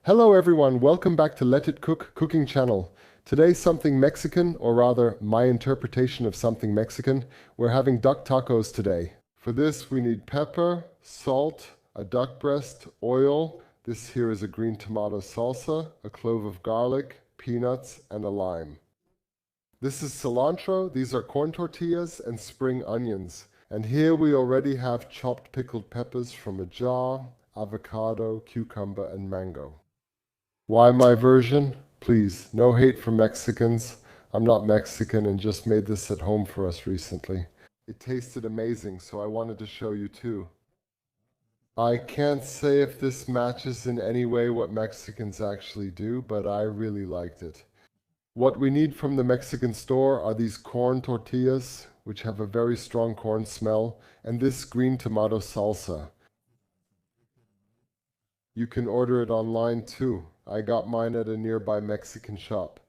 Hello everyone, welcome back to Let It Cook cooking channel. Today something Mexican, or rather my interpretation of something Mexican. We're having duck tacos today. For this we need pepper, salt, a duck breast, oil. This here is a green tomato salsa, a clove of garlic, peanuts, and a lime. This is cilantro, these are corn tortillas, and spring onions. And here we already have chopped pickled peppers from a jar, avocado, cucumber, and mango. Why my version? Please, no hate from Mexicans. I'm not Mexican and just made this at home for us recently. It tasted amazing, so I wanted to show you too. I can't say if this matches in any way what Mexicans actually do, but I really liked it. What we need from the Mexican store are these corn tortillas, which have a very strong corn smell, and this green tomato salsa. You can order it online too. I got mine at a nearby Mexican shop.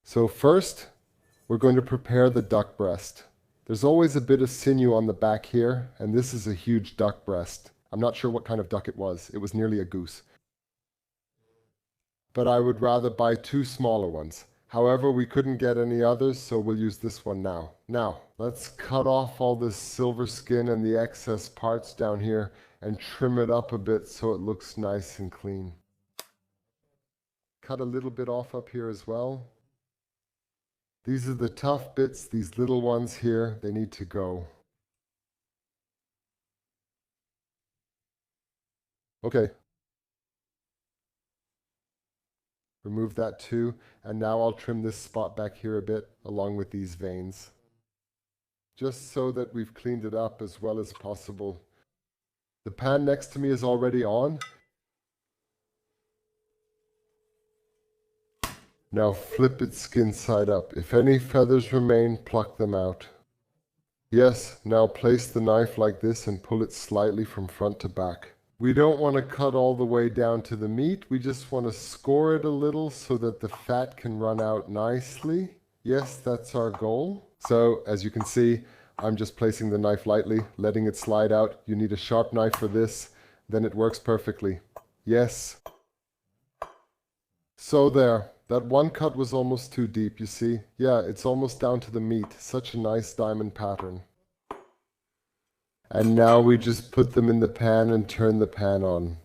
So first, we're going to prepare the duck breast. There's always a bit of sinew on the back here, and this is a huge duck breast. I'm not sure what kind of duck it was. It was nearly a goose. But I would rather buy two smaller ones. However, we couldn't get any others, so we'll use this one now. Now, let's cut off all this silver skin and the excess parts down here and trim it up a bit so it looks nice and clean. Cut a little bit off up here as well. These are the tough bits, these little ones here, they need to go. Okay. Remove that too, and now I'll trim this spot back here a bit along with these veins. Just so that we've cleaned it up as well as possible. The pan next to me is already on. Now flip it skin side up. If any feathers remain, pluck them out. Yes, now place the knife like this and pull it slightly from front to back. We don't want to cut all the way down to the meat. We just want to score it a little so that the fat can run out nicely. Yes, that's our goal. So as you can see, I'm just placing the knife lightly, letting it slide out. You need a sharp knife for this, then it works perfectly. Yes. So there. That one cut was almost too deep, you see? Yeah, it's almost down to the meat. Such a nice diamond pattern. And now we just put them in the pan and turn the pan on.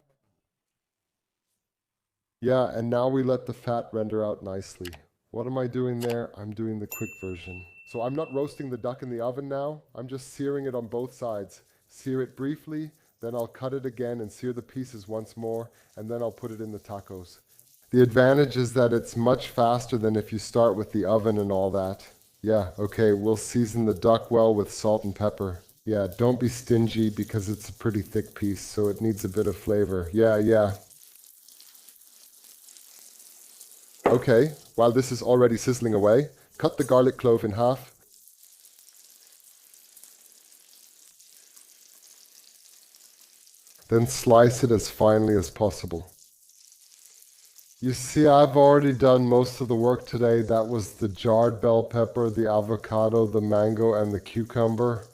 Yeah, and now we let the fat render out nicely. What am I doing there? I'm doing the quick version. So I'm not roasting the duck in the oven now. I'm just searing it on both sides. Sear it briefly, then I'll cut it again and sear the pieces once more, and then I'll put it in the tacos. The advantage is that it's much faster than if you start with the oven and all that. Yeah, okay, we'll season the duck well with salt and pepper. Yeah, don't be stingy because it's a pretty thick piece, so it needs a bit of flavor. Yeah. Okay, while this is already sizzling away, cut the garlic clove in half. Then slice it as finely as possible. You see, I've already done most of the work today. That was the jarred bell pepper, the avocado, the mango, and the cucumber.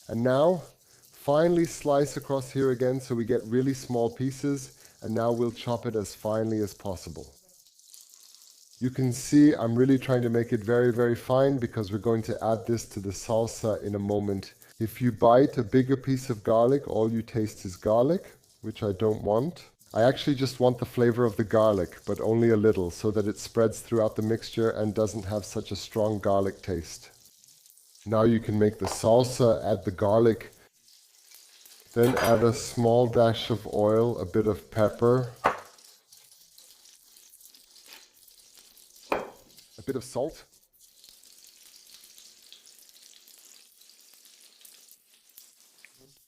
And now, finely slice across here again so we get really small pieces, and now we'll chop it as finely as possible. You can see I'm really trying to make it very, very fine because we're going to add this to the salsa in a moment. If you bite a bigger piece of garlic, all you taste is garlic, which I don't want. I actually just want the flavor of the garlic, but only a little, so that it spreads throughout the mixture and doesn't have such a strong garlic taste. Now you can make the salsa, add the garlic, then add a small dash of oil, a bit of pepper, a bit of salt,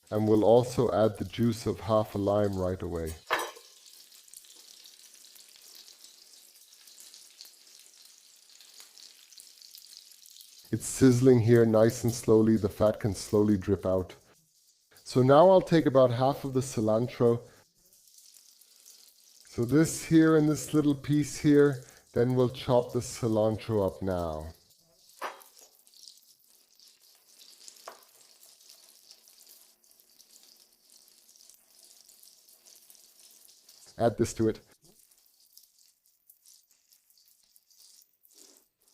and we'll also add the juice of half a lime right away. It's sizzling here nice and slowly, the fat can slowly drip out. So now I'll take about half of the cilantro. So this here and this little piece here, then we'll chop the cilantro up now. Add this to it.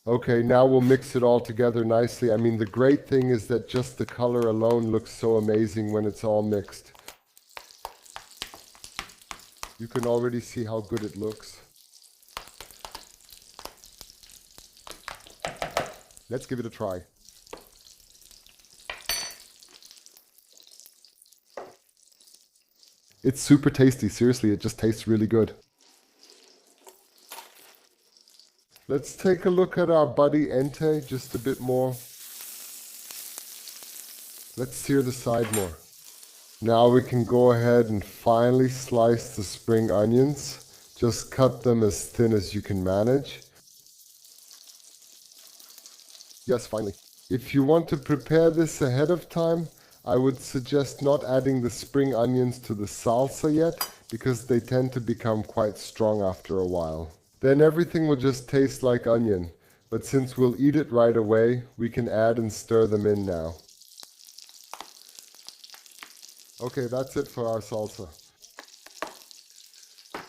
Okay, now we'll mix it all together nicely. I mean, the great thing is that just the color alone looks so amazing when it's all mixed. You can already see how good it looks. Let's give it a try. It's super tasty, seriously, it just tastes really good. Let's take a look at our buddy Ente just a bit more. Let's sear the side more. Now we can go ahead and finally slice the spring onions. Just cut them as thin as you can manage. Yes, finally. If you want to prepare this ahead of time, I would suggest not adding the spring onions to the salsa yet, because they tend to become quite strong after a while. Then everything will just taste like onion, but since we'll eat it right away, we can add and stir them in now. Okay, that's it for our salsa.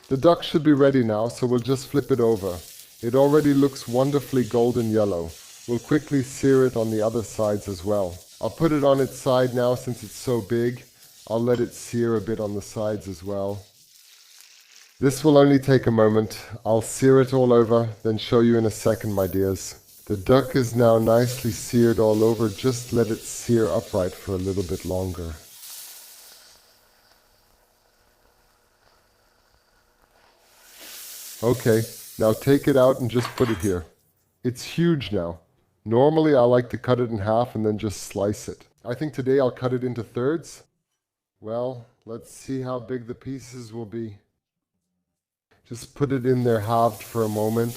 The duck should be ready now, so we'll just flip it over. It already looks wonderfully golden yellow. We'll quickly sear it on the other sides as well. I'll put it on its side now since it's so big. I'll let it sear a bit on the sides as well. This will only take a moment. I'll sear it all over, then show you in a second, my dears. The duck is now nicely seared all over. Just let it sear upright for a little bit longer. Okay, now take it out and just put it here. It's huge now. Normally I like to cut it in half and then just slice it. I think today I'll cut it into thirds. Well, let's see how big the pieces will be. Just put it in there halved for a moment.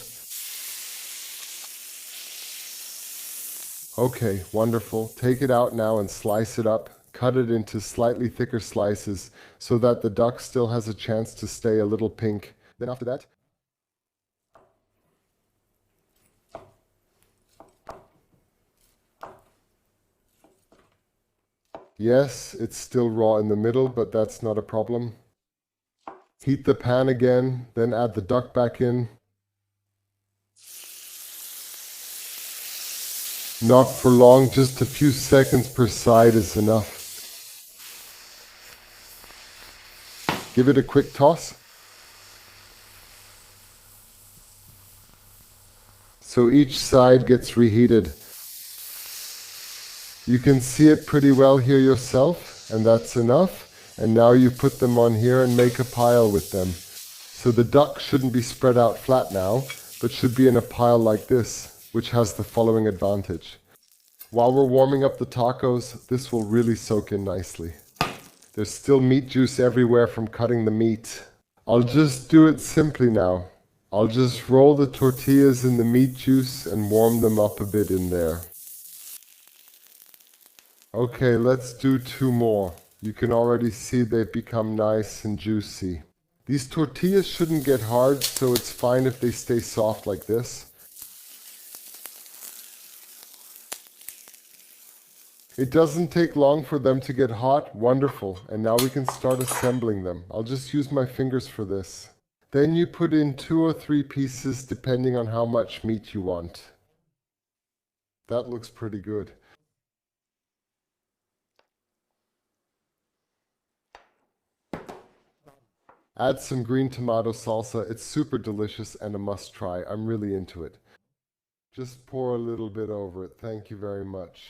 Okay, wonderful. Take it out now and slice it up. Cut it into slightly thicker slices so that the duck still has a chance to stay a little pink. Then after that, yes, it's still raw in the middle, but that's not a problem. Heat the pan again, then add the duck back in. Not for long, just a few seconds per side is enough. Give it a quick toss. So each side gets reheated. You can see it pretty well here yourself, and that's enough. And now you put them on here and make a pile with them. So the duck shouldn't be spread out flat now, but should be in a pile like this, which has the following advantage. While we're warming up the tacos, this will really soak in nicely. There's still meat juice everywhere from cutting the meat. I'll just do it simply now. I'll just roll the tortillas in the meat juice and warm them up a bit in there. Okay, let's do two more. You can already see they've become nice and juicy. These tortillas shouldn't get hard, so it's fine if they stay soft like this. It doesn't take long for them to get hot. Wonderful. And now we can start assembling them. I'll just use my fingers for this. Then you put in 2 or 3 pieces depending on how much meat you want. That looks pretty good. Add some green tomato salsa. It's super delicious and a must try. I'm really into it. Just pour a little bit over it. Thank you very much.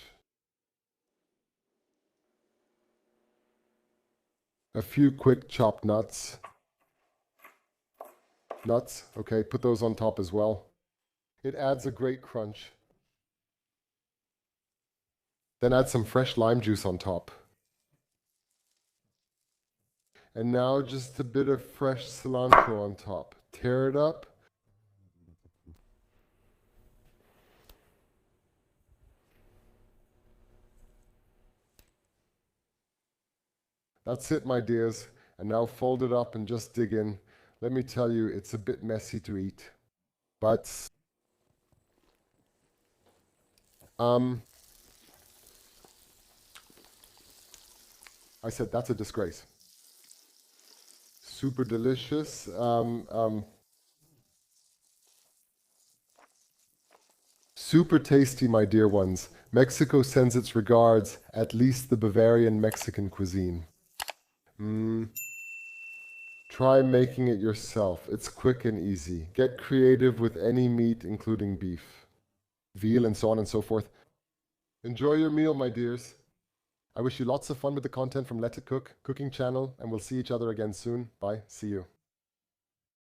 A few quick chopped nuts. Nuts, okay, put those on top as well. It adds a great crunch. Then add some fresh lime juice on top. And now just a bit of fresh cilantro on top. Tear it up. That's it, my dears. And now fold it up and just dig in. Let me tell you, it's a bit messy to eat. But I said that's a disgrace. super delicious. Super tasty, my dear ones. Mexico sends its regards, at least the Bavarian Mexican cuisine. Mm. Try making it yourself. It's quick and easy. Get creative with any meat, including beef, veal, and so on and so forth. Enjoy your meal, my dears. I wish you lots of fun with the content from Let It Cook cooking channel, and we'll see each other again soon. Bye. See you.